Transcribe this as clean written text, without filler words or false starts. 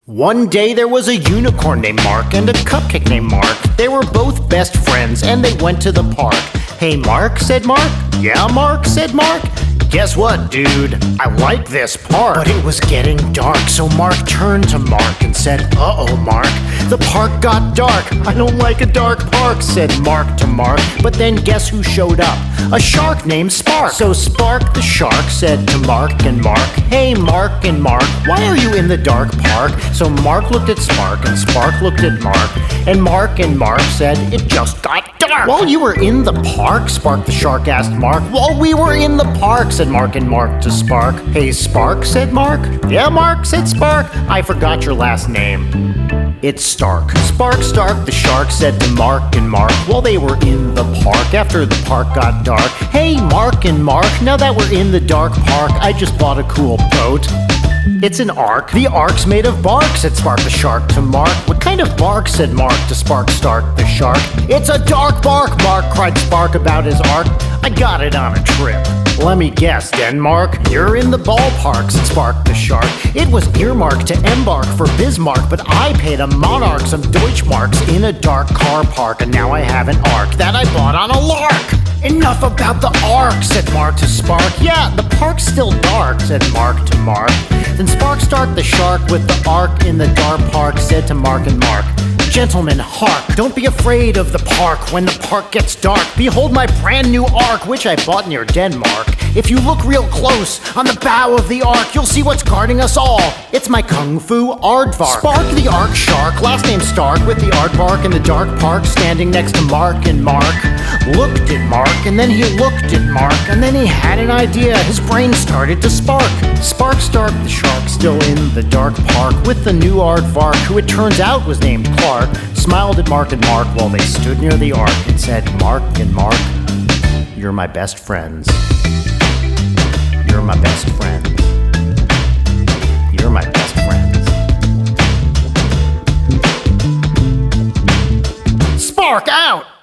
One day there was a unicorn named Mark and a cupcake named Mark. They were both best friends and they went to the park. "Hey Mark," said Mark. "Yeah Mark," said Mark. "Guess what, dude? I like this park." But it was getting dark, so Mark turned to Mark and said, "Uh-oh, Mark, the park got dark." "I don't like a dark park," said Mark to Mark. But then guess who showed up? A shark named Spark. So Spark the shark said to Mark and Mark, "Hey Mark and Mark, why are you in the dark park?" So Mark looked at Spark and Spark looked at Mark, and Mark said, "It just got dark." "While you were in the park?" Spark the shark asked Mark. "While we were in the park," said Mark and Mark to Spark. "Hey Spark," said Mark. "Yeah Mark," said Spark. "I forgot your last name. It's Stark." Spark Stark the shark said to Mark and Mark while they were in the park after the park got dark, "Hey Mark and Mark, now that we're in the dark park, I just bought a cool boat. It's an ark. The ark's made of bark," said Spark the shark to Mark. "What kind of bark?" said Mark to Spark Stark the shark. "It's a dark bark," Mark cried Spark about his ark. "I got it on a trip. Let me guess, Denmark, you're in the ballpark," said Spark the shark. "It was earmarked to embark for Bismarck, but I paid a monarch some Deutschmarks in a dark car park, and now I have an ark that I bought on a lark." "Enough about the ark," said Mark to Spark. "Yeah, the park's still dark," said Mark to Mark. Then Spark Stark the shark with the ark in the dark park said to Mark and Mark, "Gentlemen, hark, don't be afraid of the park when the park gets dark. Behold my brand new ark, which I bought near Denmark. If you look real close on the bow of the ark, you'll see what's guarding us all. It's my Kung Fu Aardvark." Spark the ark shark, last name Stark, with the aardvark in the dark park, standing next to Mark and Mark, looked at Mark, and then he looked at Mark, and then he had an idea. His brain started to spark. Spark Stark the shark, still in the dark park, with the new aardvark, who it turns out was named Clark, smiled at Mark and Mark while they stood near the ark and said, "Mark and Mark, you're my best friends. You're my best friends. You're my best friends." Spark out!